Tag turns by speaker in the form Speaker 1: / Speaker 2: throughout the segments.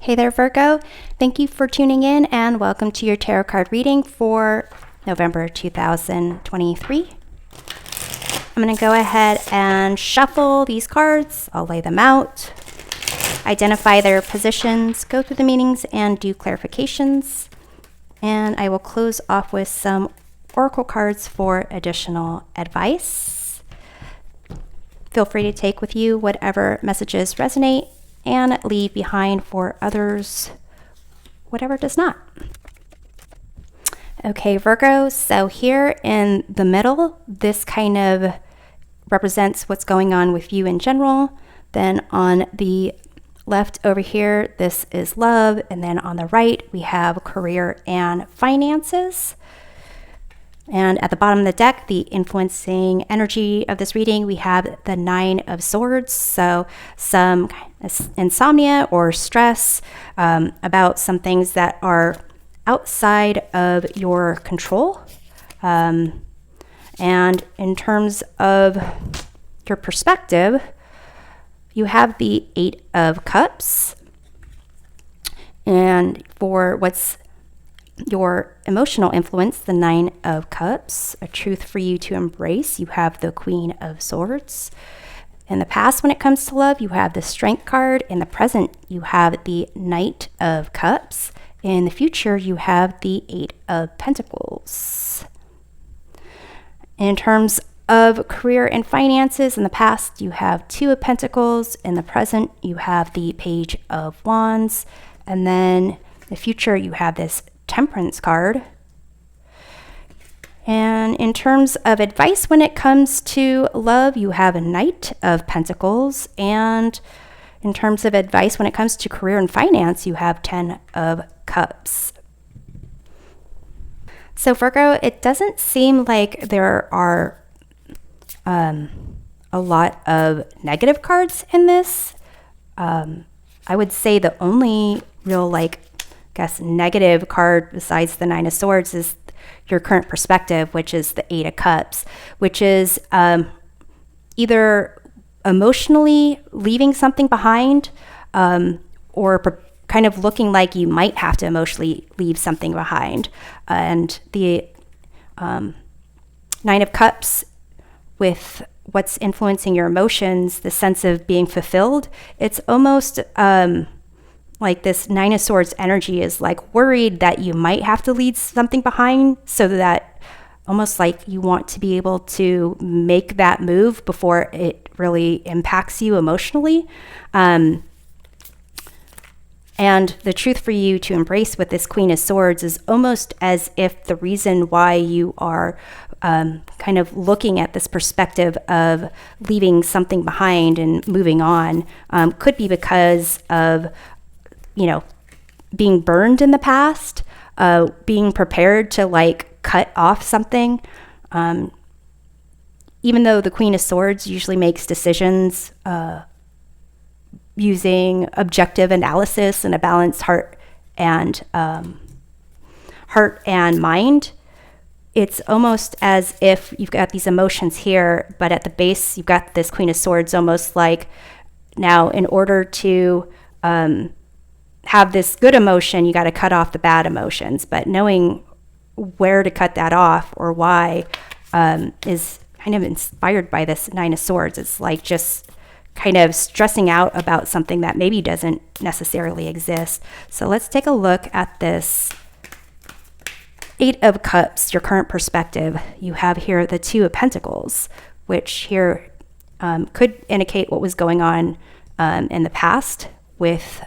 Speaker 1: Hey there, Virgo. Thank you for tuning in and welcome to your tarot card reading for November 2023. I'm going to go ahead and shuffle these cards. I'll lay them out, identify their positions, go through the meanings, and do clarifications. And I will close off with some oracle cards for additional advice. Feel free to take with you whatever messages resonate and leave behind for others whatever does not. Okay, Virgo, so here in the middle, this kind of represents what's going on with you in general. Then on the left over here, this is love. And then on the right, we have career and finances. And at the bottom of the deck, the influencing energy of this reading, we have the Nine of Swords. So some insomnia or stress about some things that are outside of your control. And in terms of your perspective, you have the Eight of Cups. And for what's your emotional influence, the Nine of Cups, a truth for you to embrace, you have the Queen of Swords. In the past, when it comes to love, you have the Strength card. In the present, you have the Knight of Cups. In the future, you have the Eight of Pentacles. In terms of career and finances, in the past, you have Two of Pentacles. In the present, you have the Page of Wands. And then in the future, you have this Temperance card. And in terms of advice when it comes to love, you have a Knight of Pentacles. And in terms of advice when it comes to career and finance, you have Ten of Cups. So Virgo, it doesn't seem like there are a lot of negative cards in this. I would say the only real negative card besides the Nine of Swords is your current perspective, which is the Eight of Cups, which is either emotionally leaving something behind or kind of looking like you might have to emotionally leave something behind. And the Nine of Cups, with what's influencing your emotions, the sense of being fulfilled, it's almost like this Nine of Swords energy is like worried that you might have to leave something behind, so that almost like you want to be able to make that move before it really impacts you emotionally. And the truth for you to embrace with this Queen of Swords is almost as if the reason why you are kind of looking at this perspective of leaving something behind and moving on could be because of being burned in the past, being prepared to cut off something. Even though the Queen of Swords usually makes decisions using objective analysis and a balanced heart and mind, it's almost as if you've got these emotions here, but at the base, you've got this Queen of Swords, almost like now in order to have this good emotion, you got to cut off the bad emotions. But knowing where to cut that off or why is kind of inspired by this Nine of Swords. It's like just kind of stressing out about something that maybe doesn't necessarily exist. So let's take a look at this Eight of Cups, your current perspective. You have here the Two of Pentacles, which here could indicate what was going on in the past with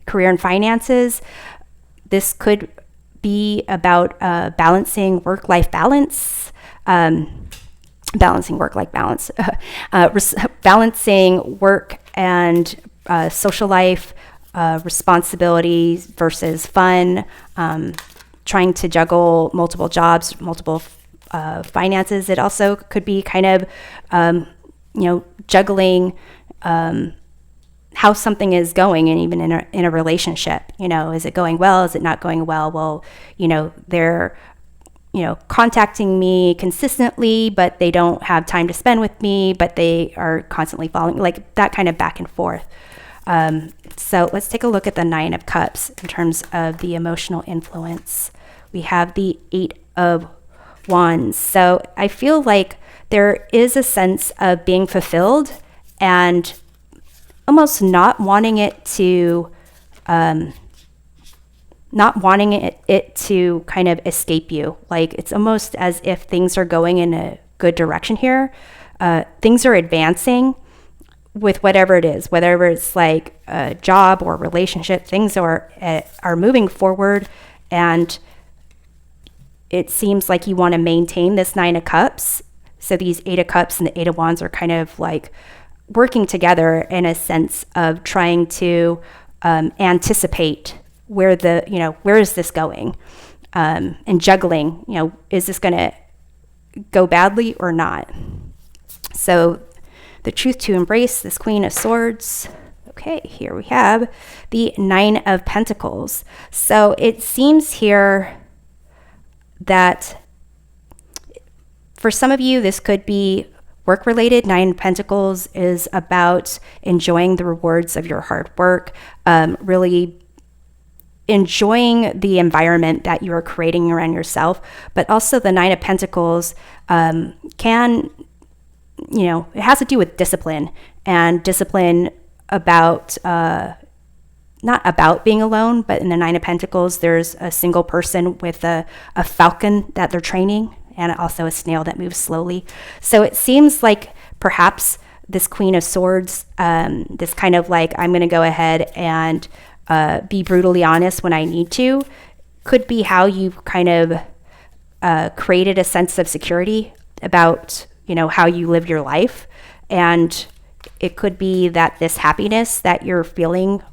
Speaker 1: career and finances. This could be about balancing work-life balance, balancing work and social life, responsibilities versus fun, trying to juggle multiple jobs, multiple finances. It also could be kind of, juggling how something is going, and even in a relationship, is it going well? Is it not going well? Well, they're, contacting me consistently, but they don't have time to spend with me, but they are constantly following, like that kind of back and forth. So let's take a look at the Nine of Cups in terms of the emotional influence. We have the Eight of Wands. So I feel like there is a sense of being fulfilled and almost not wanting it to kind of escape you. Like it's almost as if things are going in a good direction here. Things are advancing with whatever it is, whether it's like a job or relationship. Things are moving forward, and it seems like you want to maintain this Nine of Cups. So these Eight of Cups and the Eight of Wands are kind of like working together in a sense of trying to anticipate where is this going, and juggling, is this going to go badly or not? So the truth to embrace, this Queen of Swords. Okay, here we have the Nine of Pentacles. So it seems here that for some of you, this could be work-related. Nine of Pentacles is about enjoying the rewards of your hard work, really enjoying the environment that you are creating around yourself. But also the Nine of Pentacles can, it has to do with discipline, and discipline about not about being alone, but in the Nine of Pentacles, there's a single person with a falcon that they're training, and also a snail that moves slowly. So it seems like perhaps this Queen of Swords, this kind of like, I'm going to go ahead and be brutally honest when I need to, could be how you've kind of created a sense of security about, how you live your life. And it could be that this happiness that you're feeling,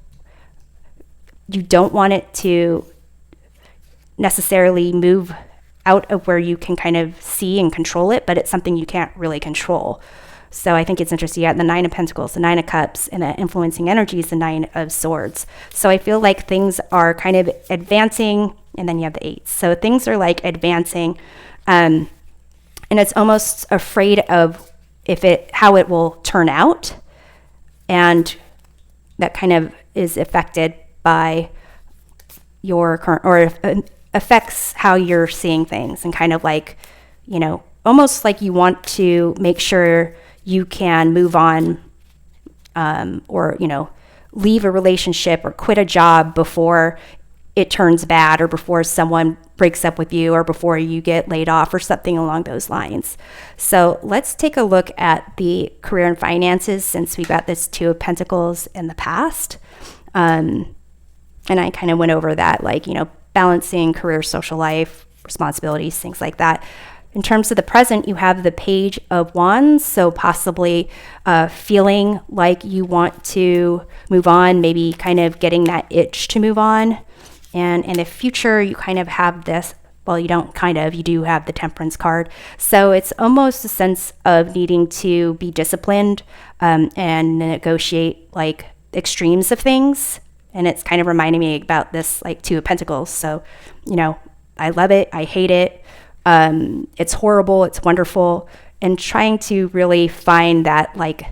Speaker 1: you don't want it to necessarily move out of where you can kind of see and control it, but it's something you can't really control. So I think it's interesting. You got the Nine of Pentacles, the Nine of Cups, and the influencing energies, the Nine of Swords. So I feel like things are kind of advancing, and then you have the Eights. So things are like advancing, and it's almost afraid of how it will turn out, and that kind of is affected by your current, or affects how you're seeing things, and kind of like, almost like you want to make sure you can move on, or, leave a relationship or quit a job before it turns bad, or before someone breaks up with you, or before you get laid off, or something along those lines. So let's take a look at the career and finances, since we've got this Two of Pentacles in the past. And I kind of went over that, like, balancing career, social life, responsibilities, things like that. In terms of the present, you have the Page of Wands, so possibly feeling like you want to move on, maybe kind of getting that itch to move on. And in the future, you kind of have this, well, you don't kind of, you do have the Temperance card. So it's almost a sense of needing to be disciplined and negotiate like extremes of things. And it's kind of reminding me about this like Two of Pentacles. So, I love it, I hate it. It's horrible, it's wonderful, and trying to really find that like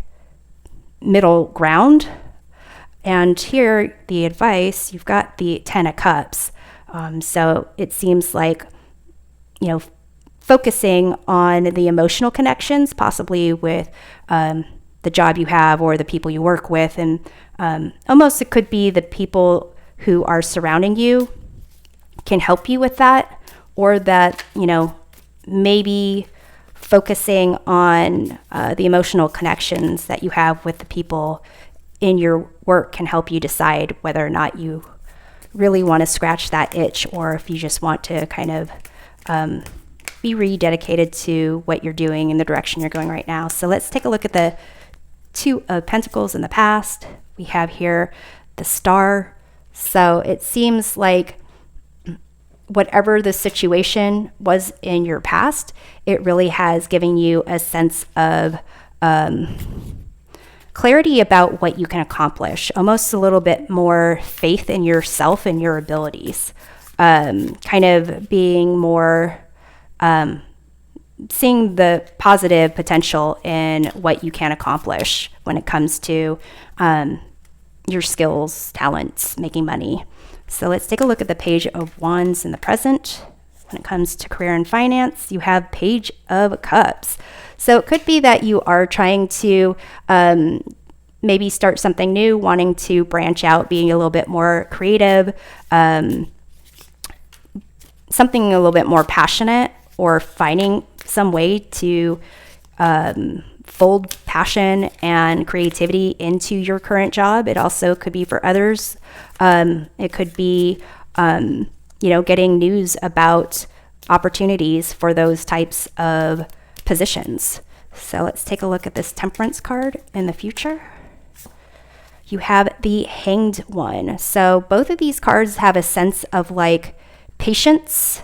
Speaker 1: middle ground. And here, the advice, you've got the Ten of Cups. So it seems like, focusing on the emotional connections, possibly with the job you have or the people you work with. And almost it could be the people who are surrounding you can help you with that, or that, maybe focusing on the emotional connections that you have with the people in your work can help you decide whether or not you really want to scratch that itch, or if you just want to kind of be rededicated to what you're doing in the direction you're going right now. So let's take a look at the Two of Pentacles in the past. We have here the Star. So it seems like whatever the situation was in your past, it really has given you a sense of clarity about what you can accomplish, almost a little bit more faith in yourself and your abilities, kind of being more, seeing the positive potential in what you can accomplish when it comes to your skills, talents, making money. So let's take a look at the Page of Wands in the present. When it comes to career and finance, you have Page of Cups. So it could be that you are trying to maybe start something new, wanting to branch out, being a little bit more creative, something a little bit more passionate, or finding some way to fold passion and creativity into your current job. It also could be for others. It could be, getting news about opportunities for those types of positions. So let's take a look at this Temperance card in the future. You have the Hanged One. So both of these cards have a sense of like patience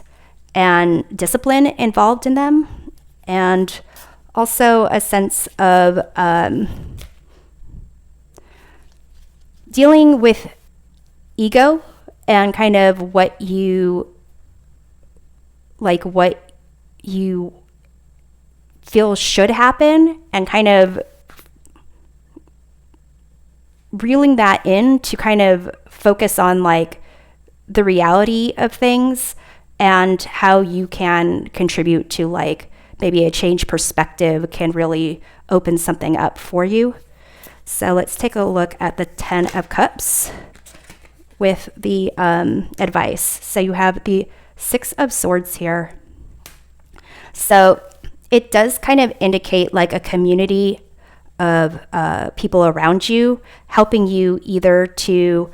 Speaker 1: and discipline involved in them, and also a sense of dealing with ego and kind of what you feel should happen, and kind of reeling that in to kind of focus on like the reality of things and how you can contribute to like maybe a change perspective can really open something up for you. So let's take a look at the 10 of Cups with the advice. So you have the 6 of Swords here. So it does kind of indicate like a community of people around you helping you either to,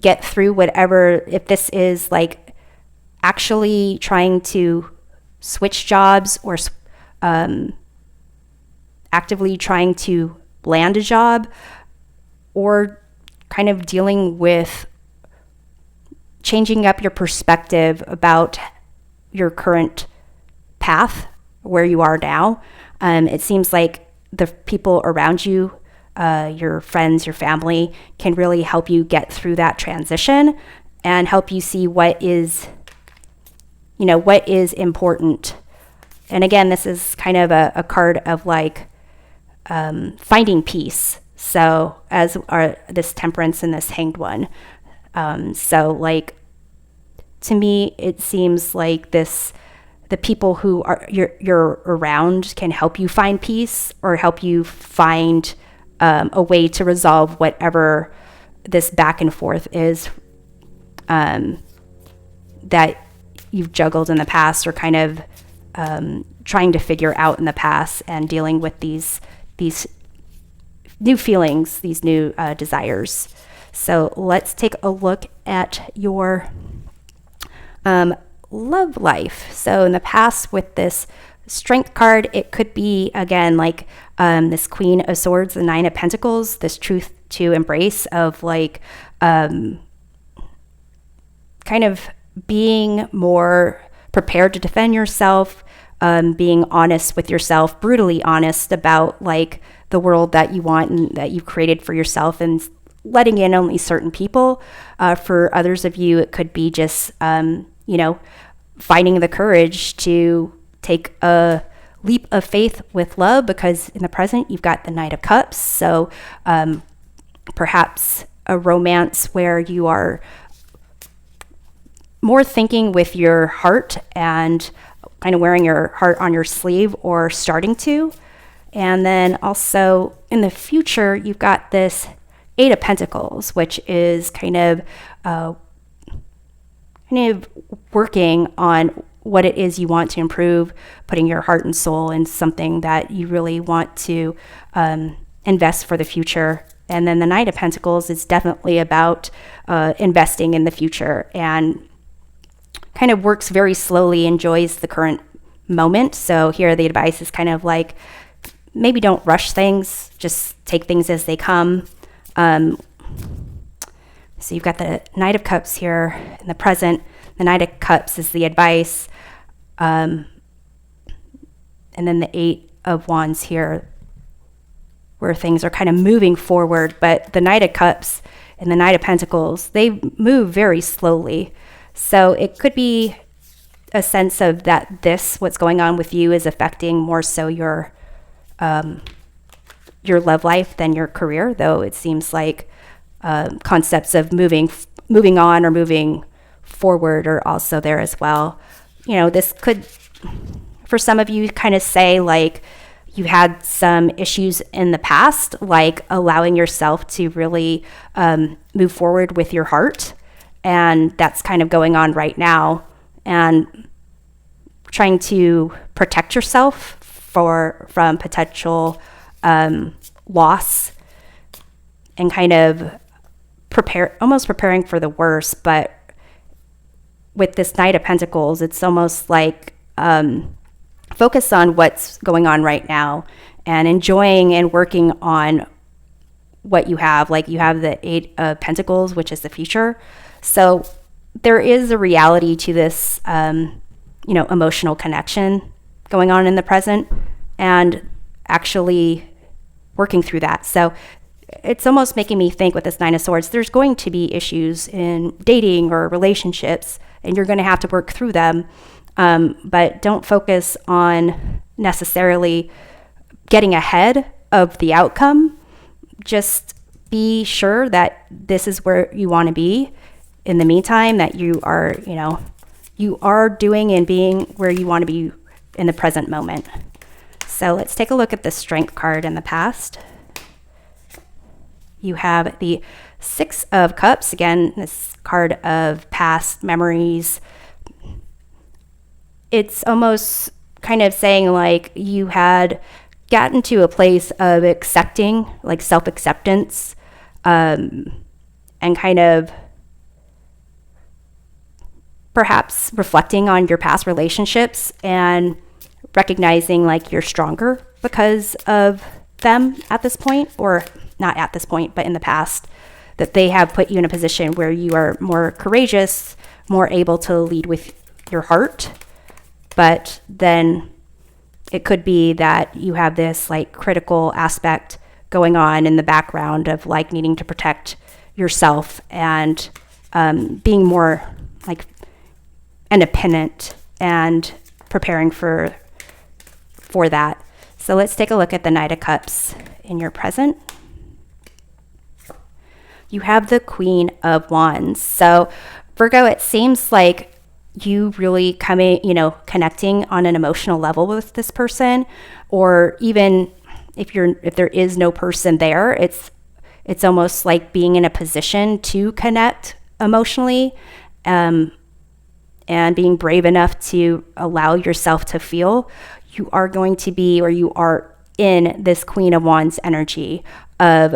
Speaker 1: get through whatever, if this is like actually trying to switch jobs or actively trying to land a job, or kind of dealing with changing up your perspective about your current path where you are now. It seems like the people around you, your friends, your family, can really help you get through that transition and help you see what is important. And again, this is kind of a card of like finding peace. So as are this Temperance and this Hanged One. So like, to me, it seems like the people who are you're around can help you find peace, or help you find a way to resolve whatever this back and forth is that you've juggled in the past, or kind of trying to figure out in the past, and dealing with these new feelings, these new desires. So let's take a look at your love life. So in the past, with this Strength card, it could be again like this Queen of Swords, the 9 of Pentacles, this truth to embrace of like kind of being more prepared to defend yourself, being honest with yourself, brutally honest about like the world that you want and that you've created for yourself, and letting in only certain people. For others of you, it could be just, finding the courage to take a leap of faith with love, because in the present, you've got the Knight of Cups. So perhaps a romance where you are more thinking with your heart and kind of wearing your heart on your sleeve, or starting to. And then also in the future, you've got this 8 of Pentacles, which is kind of working on what it is you want to improve, putting your heart and soul in something that you really want to invest for the future. And then the Knight of Pentacles is definitely about investing in the future, and kind of works very slowly, enjoys the current moment. So here the advice is kind of like, maybe don't rush things, just take things as they come. So you've got the Knight of Cups here in the present. The Knight of Cups is the advice. And then the 8 of Wands here, where things are kind of moving forward. But the Knight of Cups and the Knight of Pentacles, they move very slowly. So it could be a sense of that what's going on with you is affecting more so your your love life than your career, though it seems like concepts of moving on or moving forward are also there as well. This could, for some of you, kind of say like you had some issues in the past, like allowing yourself to really move forward with your heart. And that's kind of going on right now. And trying to protect yourself from potential loss, and kind of almost preparing for the worst. But with this Knight of Pentacles, it's almost like focus on what's going on right now and enjoying and working on what you have. Like you have the Eight of Pentacles, which is the future. So there is a reality to this, emotional connection going on in the present, and actually working through that. So it's almost making me think with this Nine of Swords, there's going to be issues in dating or relationships, and you're going to have to work through them. But don't focus on necessarily getting ahead of the outcome. Just be sure that this is where you want to be. In the meantime, that you are doing and being where you want to be in the present moment. So let's take a look at the Strength card in the past. You have the Six of Cups. Again, this card of past memories. It's almost kind of saying like you had gotten to a place of accepting, like self-acceptance, and kind of perhaps reflecting on your past relationships and recognizing like you're stronger because of them at this point, or not at this point, but in the past, that they have put you in a position where you are more courageous, more able to lead with your heart. But then it could be that you have this like critical aspect going on in the background of like needing to protect yourself and being more like independent and preparing for that. So let's take a look at the Knight of Cups in your present. You have the Queen of Wands. So Virgo, it seems like you really connecting on an emotional level with this person, or even if there is no person there, it's almost like being in a position to connect emotionally, and being brave enough to allow yourself to feel. You are going to be, or you are in this Queen of Wands energy of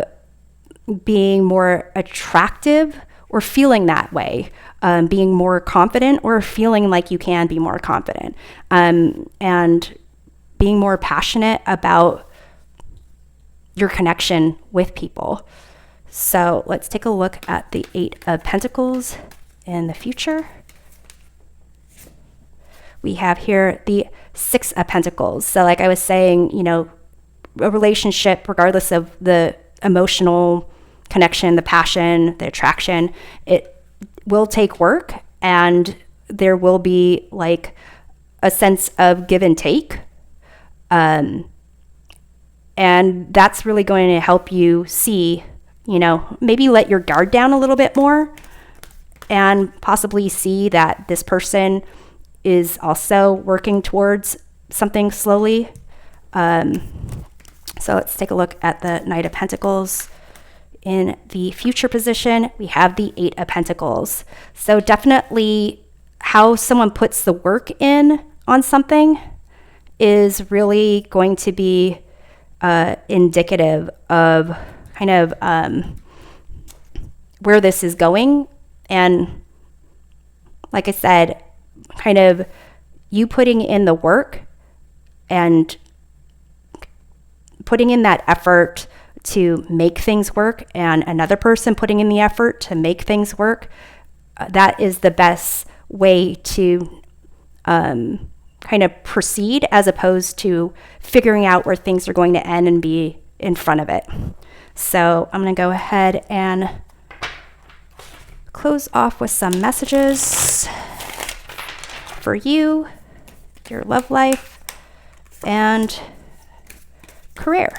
Speaker 1: being more attractive or feeling that way, being more confident or feeling like you can be more confident, and being more passionate about your connection with people. So let's take a look at the Eight of Pentacles in the future. We have here the Six of Pentacles. So like I was saying, a relationship, regardless of the emotional connection, the passion, the attraction, it will take work, and there will be like a sense of give and take. And that's really going to help you see, maybe let your guard down a little bit more, and possibly see that this person is also working towards something slowly. So let's take a look at the Knight of Pentacles. In the future position, we have the Eight of Pentacles. So definitely how someone puts the work in on something is really going to be indicative of kind of where this is going. And like I said, kind of you putting in the work and putting in that effort to make things work, and another person putting in the effort to make things work, that is the best way to kind of proceed, as opposed to figuring out where things are going to end and be in front of it. So I'm going to go ahead and close off with some messages for you, your love life, and career.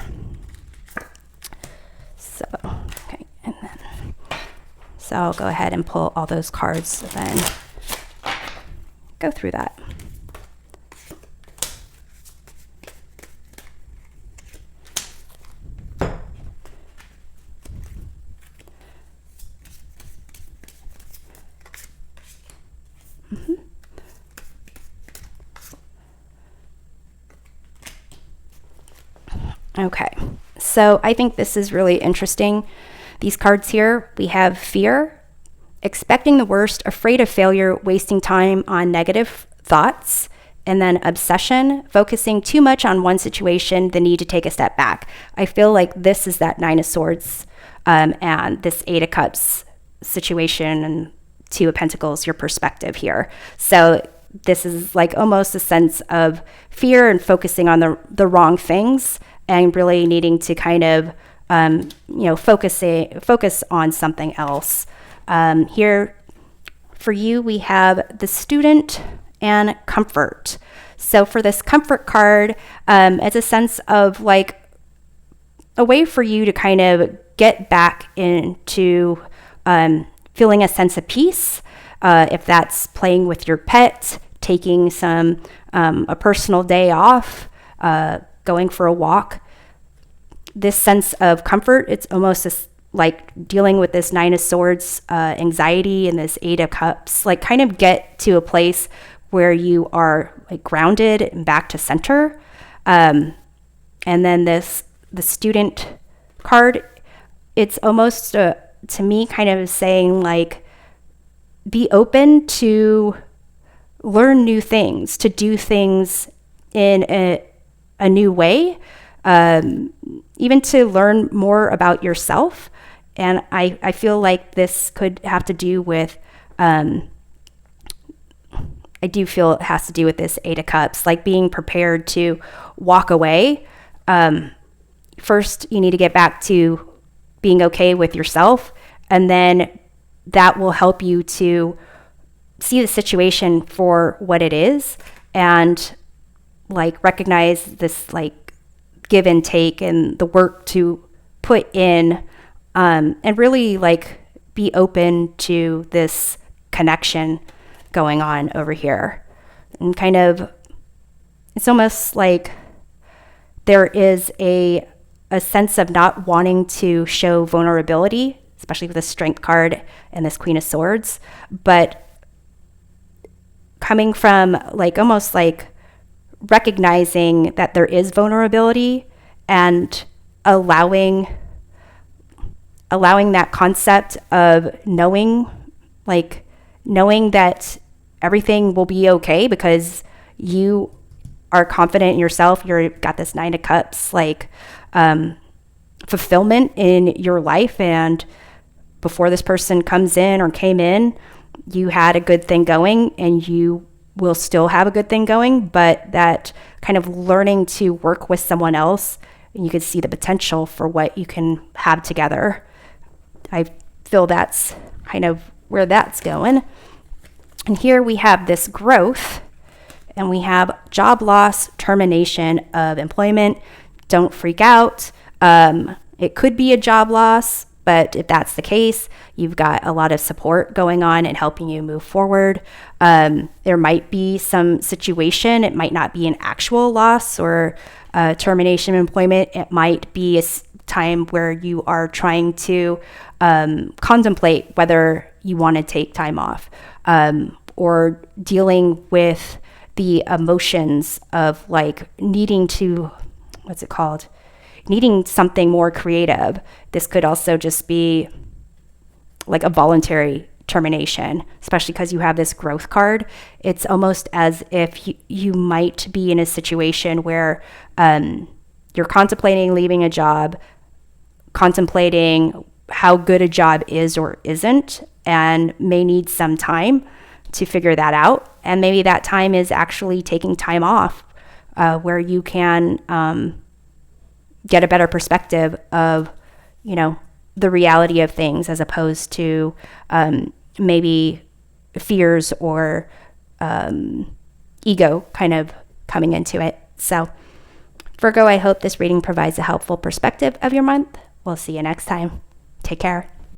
Speaker 1: So I'll go ahead and pull all those cards and then go through that. Okay, so I think this is really interesting. These cards here, we have fear, expecting the worst, afraid of failure, wasting time on negative thoughts, and then obsession, focusing too much on one situation, the need to take a step back. I feel like this is that Nine of Swords and this Eight of Cups situation and Two of Pentacles, your perspective here. So this is like almost a sense of fear and focusing on the wrong things and really needing to kind of, focus on something else. Here for you, we have the Student and Comfort. So for this Comfort card, it's a sense of like a way for you to kind of get back into feeling a sense of peace. If that's playing with your pet, taking a personal day off, going for a walk. This sense of comfort, it's almost like dealing with this Nine of Swords anxiety and this Eight of Cups, like kind of get to a place where you are like grounded and back to center. And then the Student card, it's almost to me kind of saying like, be open to learn new things, to do things in a new way, even to learn more about yourself. And I feel like this could have to do with, I do feel it has to do with this Eight of Cups, like being prepared to walk away. First, you need to get back to being okay with yourself, and then that will help you to see the situation for what it is and like recognize this like give and take and the work to put in, and really like be open to this connection going on over here. And kind of, it's almost like there is a sense of not wanting to show vulnerability, especially with the Strength card and this Queen of Swords, but coming from like almost like recognizing that there is vulnerability and allowing that concept of knowing that everything will be okay because you are confident in yourself. You've got this Nine of Cups, like fulfillment in your life. And before this person comes in or came in, you had a good thing going and you will still have a good thing going, but that kind of learning to work with someone else, and you can see the potential for what you can have together. I feel that's kind of where that's going. And here we have this growth, and we have job loss, termination of employment. Don't freak out. It could be a job loss, but if that's the case, you've got a lot of support going on and helping you move forward. There might be some situation. It might not be an actual loss or termination of employment. It might be a time where you are trying to contemplate whether you want to take time off, or dealing with the emotions of like needing to, needing something more creative. This could also just be like a voluntary termination, especially because you have this growth card. It's almost as if you might be in a situation where you're contemplating leaving a job, contemplating how good a job is or isn't, and may need some time to figure that out. And maybe that time is actually taking time off, where you can get a better perspective of, the reality of things, as opposed to maybe fears or ego kind of coming into it. So Virgo, I hope this reading provides a helpful perspective of your month. We'll see you next time. Take care.